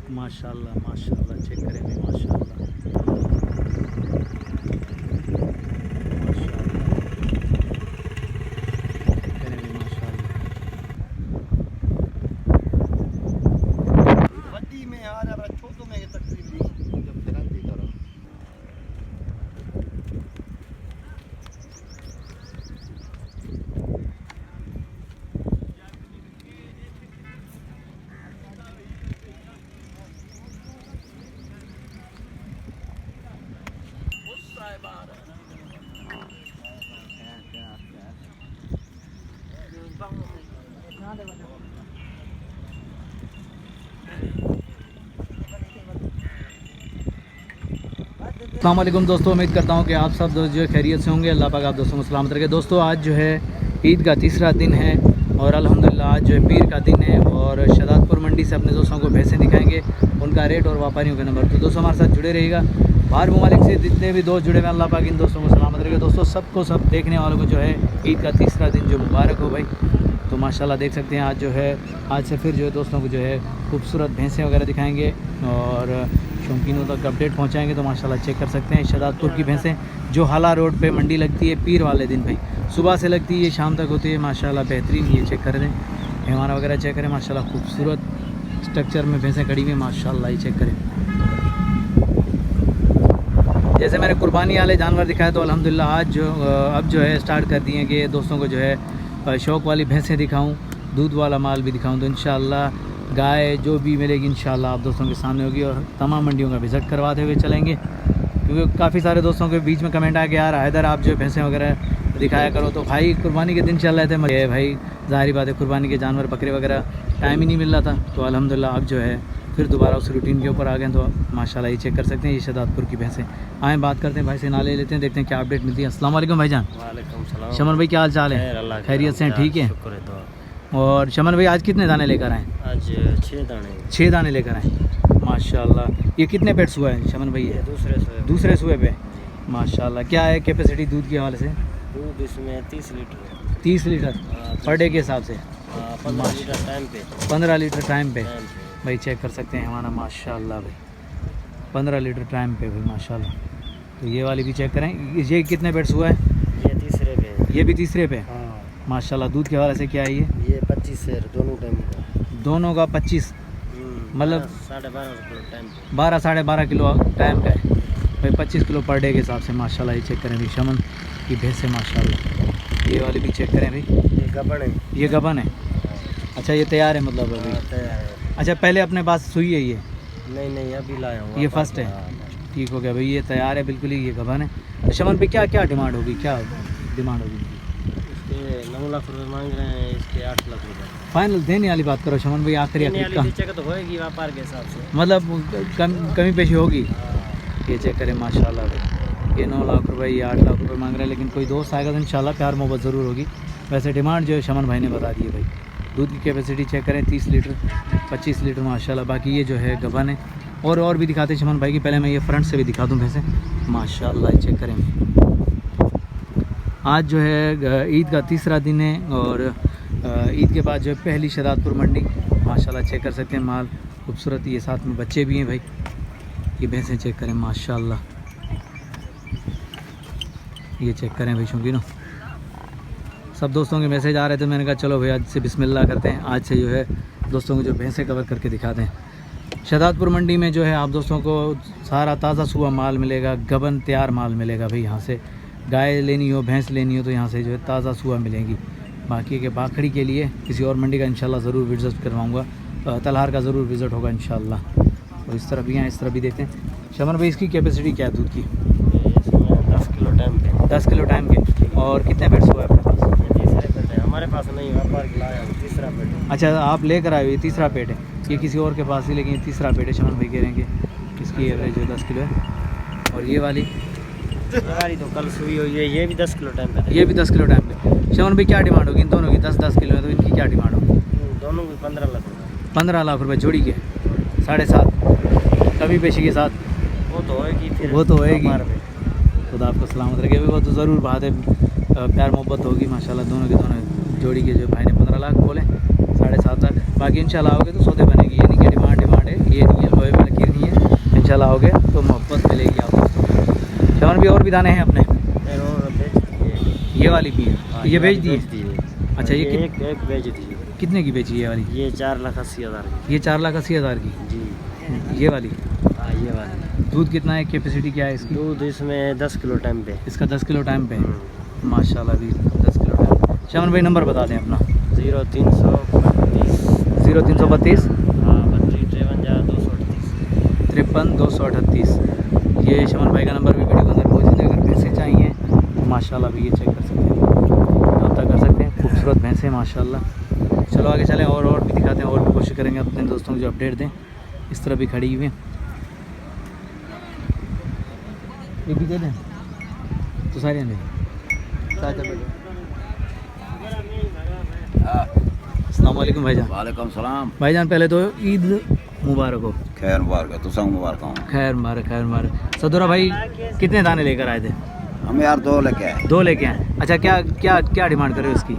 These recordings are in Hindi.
माशाल्लाह माशाल्लाह, चेक करें भी माशाल्लाह माशाल्लाह, चेक करें भी माशाल्लाह। वड्डी में आ रहा छोटों में तकरीबन जब फिरंती करो अस्सलाम वालेकुम दोस्तों, उम्मीद करता हूँ कि आप सब दोस्त जो है खैरियत से होंगे। अल्लाह पाक आप दोस्तों को सलामत रखे। दोस्तों आज जो है ईद का तीसरा दिन है और अल्हम्दुलिल्लाह आज जो है पीर का दिन है और शहदादपुर मंडी से अपने दोस्तों को भैंसें दिखाएंगे, उनका रेट और व्यापारियों के नंबर। तो दोस्तों हमारे साथ जुड़े रहिएगा। बाहर ममालिक से जितने भी दोस्त जुड़े हुए अल्लाह पाक इन दोस्तों को सलामत रखे। दोस्तों सबको सब देखने वालों को जो है ईद का तीसरा दिन जो मुबारक हो भाई। तो माशाल्लाह देख सकते हैं आज जो है आज से फिर जो है दोस्तों को जो है खूबसूरत भैंसें वगैरह दिखाएंगे और शौकीनों तक अपडेट पहुंचाएंगे। तो माशाल्लाह चेक कर सकते हैं शहदादपुर की भैंसें जो हाला रोड पे मंडी लगती है पीर वाले दिन भाई, सुबह से लगती है शाम तक होती है माशाल्लाह बेहतरीन। ये चेक कर रहे हैं मेहमान वगैरह चेक करें माशाल्लाह खूबसूरत स्ट्रक्चर में भैंसें खड़ी हुई माशाल्लाह। ये चेक करें जैसे मैंने कुर्बानी वाले जानवर दिखाए तो अल्हम्दुलिल्लाह आज अब जो है स्टार्ट कर दिए कि दोस्तों को जो है शौक़ वाली भैंसें दिखाऊं, दूध वाला माल भी दिखाऊं। तो इंशाअल्लाह गाय जो भी मिलेगी इंशाअल्लाह आप दोस्तों के सामने होगी और तमाम मंडियों का विज़िट करवाते हुए चलेंगे। क्योंकि काफ़ी सारे दोस्तों के बीच में कमेंट आया कि यार हैदर आप जो भैंसें वगैरह दिखाया करो। तो भाई कुर्बानी के दिन चल रहे थे मजे भाई, ज़ाहिर बात है कुर्बानी के जानवर बकरे वगैरह टाइम ही नहीं मिल रहा था। तो अल्हम्दुलिल्लाह अब जो है फिर दोबारा उस रूटीन के ऊपर आ गए। तो माशाल्लाह ये चेक कर सकते हैं ये शहदादपुर की भैंसें। आएँ बात करते हैं भाई से, नाले लेते हैं, देखते हैं क्या अपडेट मिलती है। अस्सलाम वालेकुम भाईजान। वालेकुम सलाम। शमन भाई क्या हाल चाल है? खैरियत से हैं? ठीक है। और शमन भाई आज कितने दाने लेकर आए? आज 6 दाने। 6 दाने लेकर आए माशाल्लाह। ये कितने पेट्स हुआ है शमन भाई? ये दूसरे सुबह पे माशाल्लाह। क्या है कैपेसिटी दूध के हवाले से? दूध इसमें 30 लीटर। 30 लीटर पर डे के हिसाब से? 15 लीटर टाइम पे। 15 लीटर टाइम पे भाई चेक कर सकते हैं हमारा माशाल्लाह भाई 15 लीटर टाइम पे भाई माशाल्लाह। तो ये वाली भी चेक करें। ये कितने पेट्स हुआ है? ये तीसरे पे। ये भी तीसरे पे माशाल्लाह। दूध के हवाले से क्या है ये 25 शेर दोनों टाइम का। दोनों का 25 मतलब 12.5 किलो टाइम। 12 साढ़े 12 किलो टाइम का है भाई, 25 किलो पर डे के हिसाब से माशाल्लाह। ये चेक करें भाई शमन की भैंस है माशाल्लाह। ये वाली भी चेक करें भाई। ये गबन है। ये गबन है। अच्छा ये तैयार है मतलब अभी? तैयार है। अच्छा पहले अपने पास सुई है ये? नहीं अभी लाया हूँ। ये फर्स्ट है। ठीक हो गया भाई, ये तैयार है बिल्कुल ही, ये गबन है। तो शमन पे क्या क्या डिमांड होगी, क्या डिमांड होगी? इसके 9 लाख रुपए मांग रहे हैं, इसके 8 लाख रुपए फाइनल देने वाली बात करो शमन भाई, आखिरी का तो होएगी व्यापार के हिसाब से, मतलब कमी पेशी होगी। ये चेक करें माशाल्लाह भाई, ये 9 लाख रुपए, ये 8 लाख रुपए मांग रहे हैं। लेकिन कोई दोस्त आएगा तो इंशाल्लाह प्यार मोहब्बत ज़रूर होगी। वैसे डिमांड जो है शमन भाई ने बता दी है भाई। दूध की कैपेसिटी चेक करें 30 लीटर 25 लीटर माशाल्लाह। बाकी ये जो है गबन है। और भी दिखाते हैं शमन भाई की। पहले मैं ये फ्रंट से भी दिखा दूँ वैसे माशाल्लाह। ये चेक करें आज जो है ईद का तीसरा दिन है और ईद के बाद जो है पहली शहदादपुर मंडी माशाल्लाह। चेक कर सकते हैं माल खूबसूरत, ये साथ में बच्चे भी हैं भाई। ये भैंसें चेक करें माशाल्लाह। ये चेक करें भाई शौकीनों। सब दोस्तों के मैसेज आ रहे थे, मैंने कहा चलो भाई आज से बिस्मिल्लाह करते हैं। आज से जो है दोस्तों को जो भैंसें कवर करके दिखाते हैं। शहदादपुर मंडी में जो है आप दोस्तों को सारा ताज़ा सुबह माल मिलेगा, गबन तैयार माल मिलेगा भाई। यहाँ से गाय लेनी हो भैंस लेनी हो तो यहाँ से जो है ताज़ा सुबह मिलेगी। बाकी के बाखड़ी के लिए किसी और मंडी का इंशाल्लाह ज़रूर विज़िट करवाऊँगा, तलहार का ज़रूर विज़िट होगा इंशाल्लाह। और इस तरह भी हैं, इस तरह भी देखते हैं। शमन भाई इसकी कैपेसिटी क्या है दूध की? 10 किलो टाइम पे। 10 किलो टाइम के। और कितने पेट्स हुआ है अपने पास? तीसरे पेट है हमारे पास, नहीं व्यापार के लाया हूँ, तीसरा पेट है। अच्छा आप लेकर आए हो, ये तीसरा पेट है। ये किसी और के पास ही, लेकिन ये तीसरा पेट है। शमन भाई कह रहे हैं कि इसकी एवरेज जो 10 किलो है। और ये वाली तो कल सुई हुई है, ये भी 10 किलो टाइम पे। ये भी 10 किलो टाइम पे। शमन भाई क्या डिमांड होगी इन दोनों की? 10-10 किलो है तो इनकी क्या डिमांड होगी? दोनों की 15 लाख। 15 लाख रुपए जोड़ी के, 7.5 कमी पेशी के साथ। वो तो होएगी फिर, वो तो होएगी। खुदा आपको सलामत रखे। वो तो ज़रूर बात है, प्यार मोहब्बत होगी माशाल्लाह। दोनों के दोनों जोड़ी के जो भाई ने 15 लाख बोले, 7.5 लाख। बाकी इंशाल्लाह आओगे तो सौदे बनेगी। ये नहीं कि डिमांड है, ये नहीं है इंशाल्लाह आओगे तो मोहब्बत मिलेगी आपको। शमन भी और भी दाने हैं अपने, ये वाली भी है, ये बेच दिए। अच्छा ये एक बेच दीजिए। कितने की बेची ये वाली? ये 4,80,000 की। ये 4,80,000 की। जी ये वाली हाँ ये वाली। दूध कितना है, कैपेसिटी क्या है इसकी? दूध इसमें 10 किलो टाइम पे। इसका 10 किलो टाइम पे माशाल्लाह भी 10 किलो टाइम। शमन भाई नंबर बता दें अपना। 0332 0332 हाँ 52 53 238। ये शमन भाई का नंबर भी वीडियो के अंदर मौजूद है। अगर भैंसें चाहिए तो माशाल्लाह भी ये चेक कर सकते हैं, रब्ता कर सकते हैं। खूबसूरत भैंसें माशाल्लाह। चलो आगे चलें और भी दिखाते हैं, और भी कोशिश करेंगे अपने दोस्तों को जो अपडेट दें। इस तरह भी खड़ी हुई हैं, ये भी दे दें तो सारे नहीं। अस्सलाम वालेकुम भाईजान। वालेकुम सलाम। भाईजान पहले तो ईद मुबारक हो। खैर मुबारक, तो सब मुबारक हूँ। खैर मुबारक, खैर मुबारक। सदुरा भाई कितने दाने लेकर आए थे? हम यार 2 लेके आए। 2 लेके आए। अच्छा क्या क्या क्या डिमांड कर रहे हो इसकी?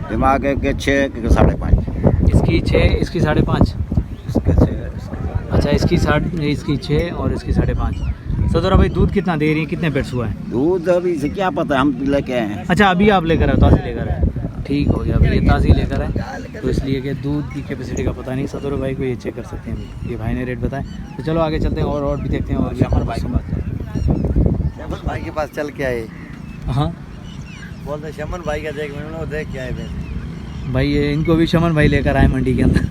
दिमाग के 6 के 5.5। इसकी 6, इसकी 5.5। इसके 6 अच्छा इसकी 6 और इसकी 5.5। सदुरा भाई दूध कितना दे रही है, कितने पेट्स हुआ है? दूध अभी से क्या पता, हम लेके आए हैं। अच्छा अभी आप लेकर आए, ताज़ी लेकर आए, ठीक हो गया। अभी ये ताज़ी लेकर आए तो इसलिए कि दूध की कैपेसिटी का पता नहीं। सदुरा भाई को ये चेक कर सकते हैं, ये भाई ने रेट बताए। तो चलो आगे चलते हैं और भी देखते हैं। और भी हमारे भाई से बात करें। भाई के पास चल के आए, हाँ बोलते शमन भाई का देख मैंने देख के आए भाई, ये इनको भी शमन भाई लेकर आए मंडी के अंदर।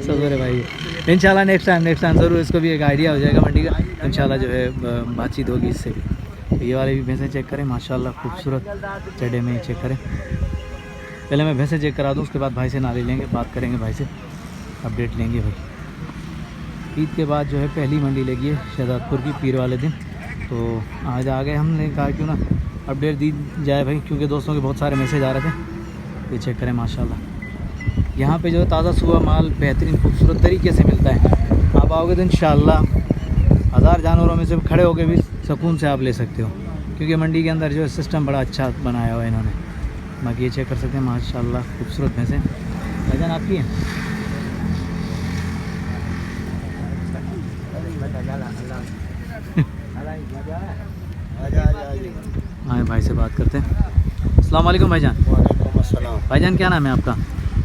सदुरे भाई इंशाल्लाह नेक्स्ट टाइम ज़रूर इसको भी एक आइडिया हो जाएगा मंडी का। इंशाल्लाह जो है बातचीत होगी इससे भी। तो ये वाले भी भैंसें चेक करें माशाल्लाह, खूबसूरत चढ़े में चेक करें। पहले मैं भैंसें चेक करा दूँ, उसके बाद भाई से नाले लेंगे, बात करेंगे भाई से, अपडेट लेंगे भाई। ईद के बाद जो है पहली मंडी लगी है शहजादपुर की, पीर वाले दिन। तो आज आ गए, हमने कहा क्यों ना अपडेट दी जाए भाई, क्योंकि दोस्तों के बहुत सारे मैसेज आ रहे थे। ये चेक करें माशाल्लाह, यहाँ पे जो है ताज़ा सुबह माल बेहतरीन खूबसूरत तरीके से मिलता है। आप आओगे तो इंशाल्लाह 1000 जानवरों में से खड़े होकर भी सुकून से आप ले सकते हो, क्योंकि मंडी के अंदर जो है सिस्टम बड़ा अच्छा बनाया हुआ है इन्होंने। बाकी ये चेक कर सकते हैं माशाल्लाह, खूबसूरत भैंसें। भाईजान आपकी हैं? हाँ भाई से बात करते हैं। अस्सलाम वालेकुम भाईजान। वालेकुम अस्सलाम। भाईजान क्या नाम है आपका?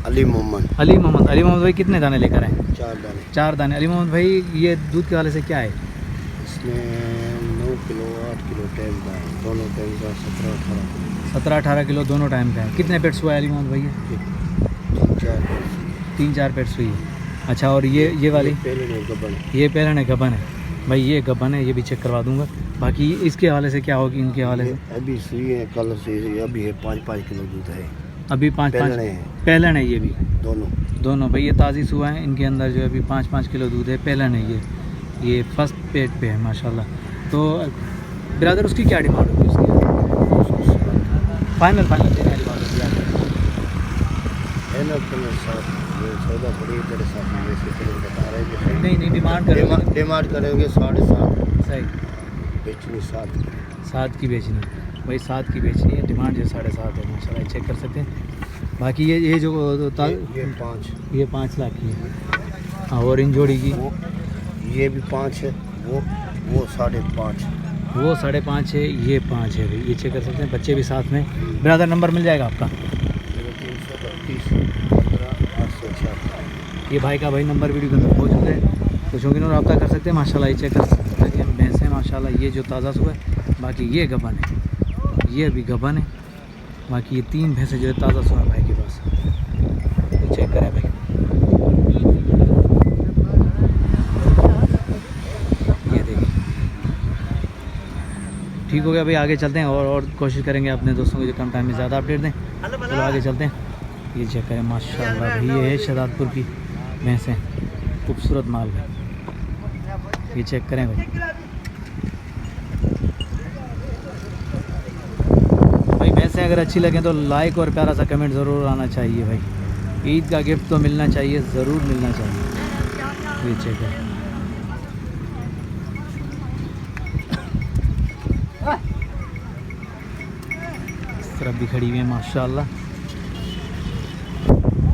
अली मोहम्मद। अली मोहम्मद। अली मोहम्मद भाई कितने दाने लेकर आए? 4 दाने। 4 दाने। अली मोहम्मद भाई ये दूध के वाले से क्या है? इसमें 9 किलो 8 किलो टाइम का है, दोनों टाइम का 17-18 किलो। 17-18 किलो दोनों टाइम का है। कितने पेट्स हुआ है अली मोहम्मद भाई? 3-4 पेट्स हुई है। अच्छा और ये वाली? पहले नहीं गबन। ये पहले ने गबन है भाई, ये गबन है, ये भी चेक करवा दूंगा। बाकी इसके हवाले से क्या होगी, इनके हवाले से? अभी सुई है, कल से अभी है 5-5 किलो दूध है। अभी 5-5 पहले है पहले नहीं, ये भी दोनों भाई ये ताज़ी सुआ है, इनके अंदर जो है अभी 5-5 किलो दूध है। पहले नहीं, ये फर्स्ट पेट पे है माशाल्लाह। तो ब्रदर उसकी क्या डिमांड होगी उसकी? फाइनल देने वाली बात होगी आपको? है ना अपने साथ ये सौदा पड़ी तेरे साथ में जैसे तेरे बता रहे हैं। नहीं डिमांड करेंगे, डिमांड करेंगे 7.5। सही बेचनी 7 की बेचनी भाई, 7 की बेचनी है। डिमांड जो 7.5 है माशाल्लाह, चेक कर सकते हैं। बाकी ये जो ये 5 लाख की है। हाँ और इन जोड़ी की ये भी 5 है, वो 5.5। वो 5.5 है, ये 5 है भाई, ये चेक कर सकते हैं। बच्चे भी साथ में। ब्रदर नंबर मिल जाएगा आपका? 0332 ये भाई का भाई नंबर वीडियो के अंदर मौजूद है, कुछ होंगे ना रब्ता कर सकते हैं माशाल्लाह। ये चेक कर सकते हैं भैंसें माशाल्लाह, ये जो ताज़ा सुबह है। बाकी ये गबन है, ये भी गबन है। बाकी ये 3 भैंसें जो है ताज़ा सुबह भाई के पास। तो चेक करें भाई, ये देखिए ठीक हो गया भाई। आगे चलते हैं और कोशिश करेंगे अपने दोस्तों को जो कम टाइम में ज़्यादा अपडेट दें। चलो आगे चलते हैं। ये चेक करें माशाल्लाह भाई, ये है शहजादपुर की भैंसें, खूबसूरत माल है। ये चेक करें भाई, भैंसें अगर अच्छी लगें तो लाइक और प्यारा सा कमेंट ज़रूर आना चाहिए भाई। ईद का गिफ्ट तो मिलना चाहिए, ज़रूर मिलना चाहिए। ये चेक करें, इस तरफ भी खड़ी हुई है माशाल्लाह।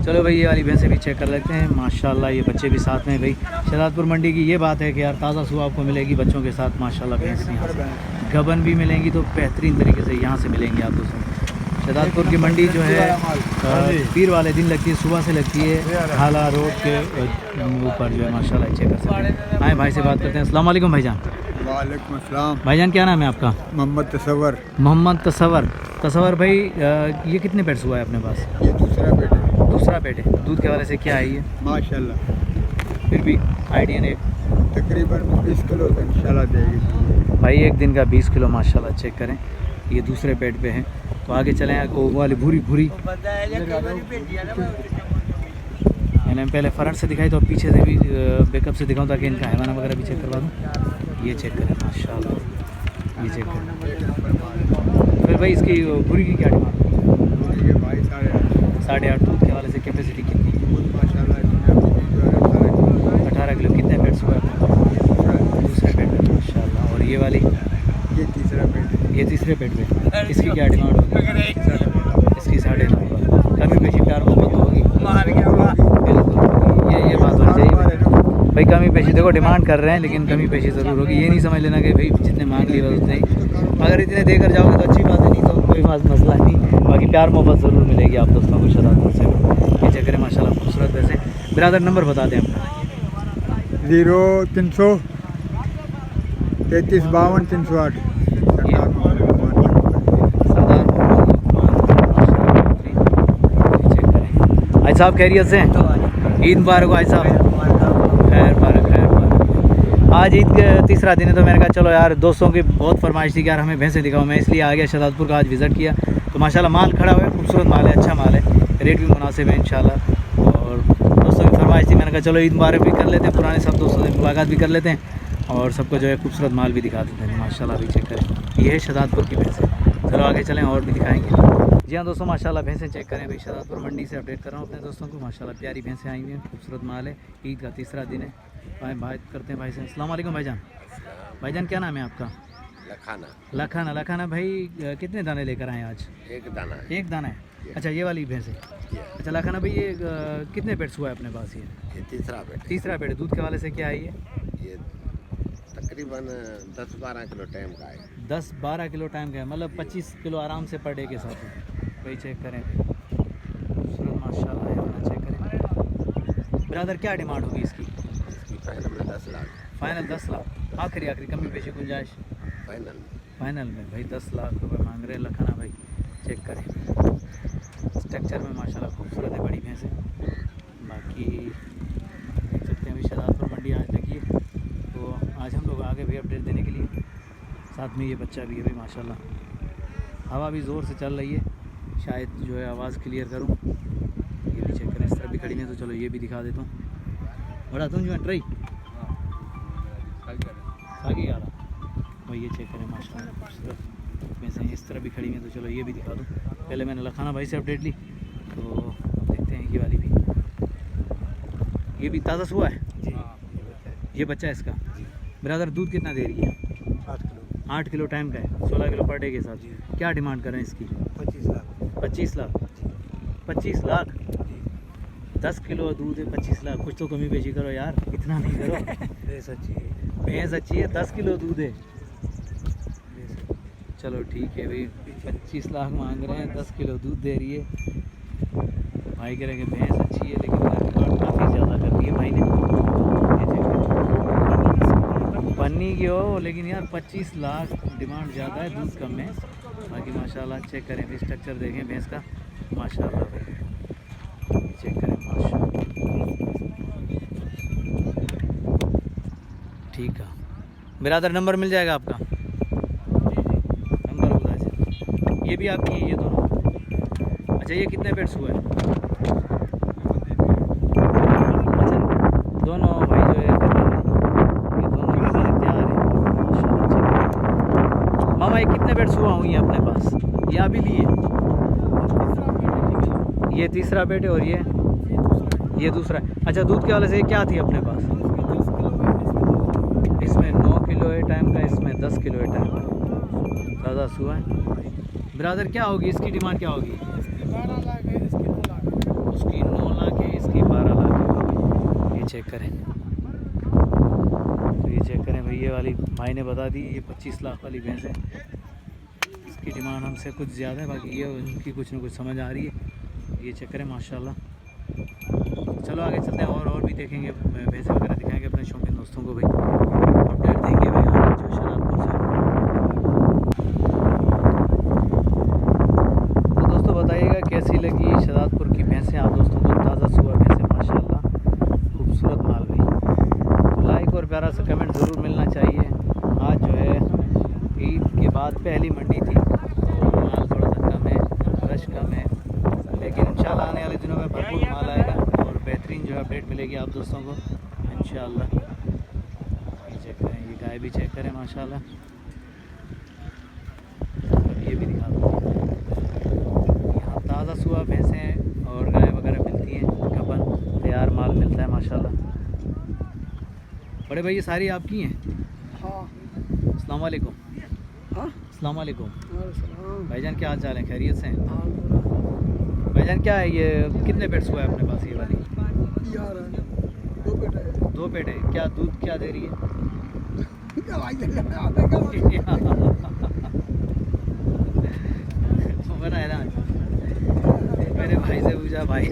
चलो भाई ये वाली भैंसें भी चेक कर लेते हैं। माशाल्लाह ये बच्चे भी साथ में। भाई शहजादपुर मंडी की ये बात है कि यार ताज़ा सुबह आपको मिलेगी बच्चों के साथ। माशाल्लाह भैंस यहाँ से गबन भी मिलेंगी तो बेहतरीन तरीके से यहाँ से मिलेंगी आप दोस्तों। शहजादपुर की मंडी जो है पीर वाले दिन लगती है, सुबह से लगती है हाला रोड के ऊपर जो है। माशाल्लाह चेक कर सकते हैं। आए भाई से बात करते हैं। अस्सलाम वालेकुम भाईजान। वालेकुम अस्सलाम। भाईजान क्या नाम है आपका? मोहम्मद तसव्वुर। मोहम्मद तसव्वुर। तसव्वुर भाई ये कितने पेट्स हुआ है अपने पास? ये दूसरा बेटा है। दूसरा पेट है। दूध के हवाले से क्या है ये? माशाल्लाह फिर भी आइडिया ने तकरीबन 20 किलो तो इंशाल्लाह देगी भाई एक दिन का 20 किलो। माशाल्लाह चेक करें ये दूसरे पेट पे है। तो आगे चलें। वो वाली भूरी भूरी मैंने पहले फ्रंट से दिखाई तो पीछे से भी बैकअप से दिखाऊं ताकि इनका हैवाना वगैरह भी चेक करवा दूँ। ये चेक करें माशाल्लाह, ये चेक करें। फिर भाई इसकी भूरी की क्या डिमांड? ये भाई 8.5 दूध के हवाले से कैपेसिटी कितनी है? माशाल्लाह 18 किलो। कितने पेट्स हुआ है? दूसरे पेट पे माशाल्लाह। और ये वाली ये तीसरा बेटा है। ये तीसरे पेट पे। इसकी क्या डिमांड होगी? इसकी 9.5। कमी पेशी प्यार मोहब्बत तो होगी बिल्कुल। ये बात होनी चाहिए भाई। कमी पेशी देखो डिमांड कर रहे हैं लेकिन कमी पेशी ज़रूर होगी। ये नहीं समझ लेना कि भाई जितने मांग लिए बस उतने ही। अगर इतने देकर जाओगे तो अच्छी बात है, नहीं तो कोई मसला नहीं। बाकी प्यार मोहब्बत ज़रूर मिलेगी आप दोस्तों को शहजादपुर से। ये चेक करें माशाल्लाह खूबसूरत वैसे। बिरादर नंबर बता दें अपना। 0300 33 52 308। भाई साहब खैरियत से? ईद मुबारक भाई साहब। खैर मुबारक, खैर मुबारक। आज ईद का तीसरा दिन है तो मैंने कहा चलो यार दोस्तों की बहुत फरमाइश थी कि यार हमें भैंसें दिखाओ। मैं इसलिए आ गया शहजादपुर का, आज विज़िट किया। तो माशाल्लाह माल खड़ा हुआ है, खूबसूरत माल है, अच्छा माल है, रेट भी मुनासिब है इंशाल्लाह। और दोस्तों की फरमाइश थी, मैंने कहा चलो ईद मुबारक भी कर लेते हैं, पुराने सब दोस्तों से मुलाकात भी कर लेते हैं और सबको जो है खूबसूरत माल भी दिखा देते हैं। माशाल्लाह भी चेक करें। ये है शहजादपुर की भैंसें। चलो आगे चलें और भी दिखाएंगे। जी हाँ दोस्तों माशाल्लाह भैंसें चेक करें। भाई शहजादपुर मंडी से अपडेट कर रहा हूँ अपने दोस्तों को। माशाल्लाह प्यारी भैंसें आई हुई हैं, खूबसूरत माल है। ईद का तीसरा दिन है। बात करते हैं भाई से। अस्सलाम वालेकुम भाईजान। भाईजान क्या नाम है आपका? लखाना। लखाना भाई कितने दाने लेकर आए आज? एक दाना है। एक दाना है। अच्छा ये वाली भैंस है। अच्छा लखाना भाई ये कितने पेट्स हुआ है अपने पास? ये तीसरा बेटा। तीसरा पेट। दूध के वाले से क्या है ये तकरीबन 10-12 किलो टाइम का है। 10-12 किलो टाइम का है, मतलब 25 किलो आराम से पर डे के साथ है। भाई चेक करें खूबसूरत माशाल्लाह है वाला। चेक करें ब्रदर क्या डिमांड होगी इसकी? फाइनल में 10 लाख। फाइनल 10 लाख। आखिरी कमी पेशी गुंजाइश फाइनल में भाई 10 लाख रुपए मांग रहे हैं लखाना भाई। चेक करें स्ट्रक्चर में माशाल्लाह खूबसूरत है, बड़ी भैंस है। बाकी देख सकते हैं अभी शहजादपुर मंडी आज लगी है तो आज हम लोग आगे भी अपडेट देने के लिए। साथ में ये बच्चा भी है भाई माशाल्लाह। हवा भी ज़ोर से चल रही है, शायद जो है आवाज़ क्लियर करूँ। ये भी चेक करें, इस तरह भी खड़ी है तो चलो ये भी दिखा देता हूँ। बड़ा तुम जो है ट्राई आगे आ रहा भाई। ये चेक करें माशाल्लाह खूबसूरत वैसे इस तरह भी खड़ी हैं तो चलो ये भी दिखा दूँ। पहले मैंने लखाना भाई से अपडेट ली तो देखते हैं ये वाली भी। ये भी ताज़ा हुआ है जी। ये बच्चा है इसका। ब्रदर दूध कितना दे रही है? 8 किलो टाइम का है, 16 किलो पर डे के साथ। क्या डिमांड कर रहे हैं इसकी? 25 लाख। 25 लाख। 25 लाख 10 किलो दूध है, 25 लाख। कुछ तो कमी पेशी करो यार, इतना नहीं करो। भैंस अच्छी है, 10 किलो दूध है। चलो ठीक है भाई, 25 लाख मांग रहे हैं, 10 किलो दूध दे रही है। भाई कह रहे हैं कि भैंस अच्छी है लेकिन डिमांड काफ़ी ज़्यादा कर दी है भाई ने। पन्नी की हो लेकिन यार 25 लाख डिमांड ज़्यादा है, दूध कम है। बाकी माशाल्लाह चेक करें भाई, स्ट्रक्चर देखें भैंस का माशाल्लाह भाई। चेक करें माशाल्लाह ठीक है। बिरादर नंबर मिल जाएगा आपका? नंबर बता दीजिए। ये भी आपकी है ये दोनों? अच्छा ये कितने पेट्स हुआ है? अच्छा दोनों भाई जो है ये दोनों तैयार है माशाल्लाह। चेक मामा ये कितने पेट्स हुआ हुई हैं अपने पास? ये अभी लिए? ये तीसरा पेट है और ये दूसरा है। अच्छा दूध के वाले से क्या थी अपने पास? इसमें 9 किलो है टाइम का, इसमें 10 किलो है टाइम का। ज़्यादा सुआ है। ब्रदर क्या होगी इसकी डिमांड क्या होगी? उसकी 9 लाख है, इसकी 12 लाख है। ये चेक करें, तो ये चेक करें भाई, ये वाली भाई ने बता दी ये 25 लाख वाली भैंस है। इसकी डिमांड हमसे कुछ ज़्यादा है, बाकी ये उनकी कुछ ना कुछ समझ आ रही है। ये चेक करें माशाल्लाह। चलो आगे चलते हैं और भी देखेंगे, भैंसें वगैरह दिखाएंगे अपने शौकीन दोस्तों को भाई, अपडेट देंगे भाई आज जो शराबपुर से। तो दोस्तों बताइएगा कैसी लगी शराबपुर की भैंसें आप दोस्तों को। ताज़ा सुबह भैंसें माशाल्लाह, खूबसूरत माल भाई। तो लाइक और प्यारा सा कमेंट ज़रूर मिलना चाहिए। आज जो है ईद के बाद पहली मंडी थी, तो माल थोड़ा सा कम है, रश कम है, लेकिन इंशाल्लाह आने वाले दिनों में भरपूर माल आएगा और बेहतरीन जो है अपडेट मिलेगी आप दोस्तों को इंशाल्लाह। ये चेक करें, ये गाय भी चेक करें माशाल्लाह। ये भी दिखा दो, यहाँ ताज़ा सुबह भैंसें और गाय वगैरह मिलती हैं, कफन तैयार माल मिलता है माशाल्लाह। बड़े भाई ये सारी आपकी हैं? हाँ अस्सलाम वालेकुम। हाँ अस्सलाम वालेकुम हाँ भाईजान, क्या हाल चाल है? खैरियत से हैं भाईजान? क्या है ये, कितने पेट्स हुआ है अपने पास ये वाली? यार 2 बेटा है। 2 पेट है। क्या दूध क्या दे रही है? बना है ना, मेरे भाई से पूछा, भाई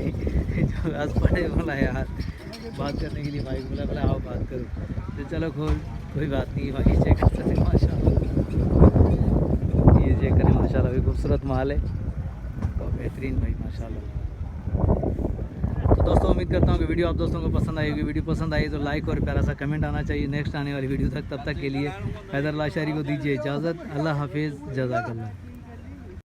जो आज पढ़े बोला यार बात करने के लिए, भाई बोला बोला आओ बात करो। तो चलो कोई बात नहीं भाई, चेक कर सकते माशाल्लाह। ये चेक करें माशाल्लाह, भी खूबसूरत माल है और बेहतरीन भाई माशाल्लाह। तो दोस्तों उम्मीद करता हूँ कि वीडियो आप दोस्तों को पसंद आएगी। वीडियो पसंद आई तो लाइक और प्यारा सा कमेंट आना चाहिए नेक्स्ट आने वाली वीडियो तक। तब तक के लिए हैदर लाशारी को दीजिए इजाज़त। अल्लाह हाफिज़, जज़ाकल्लाह।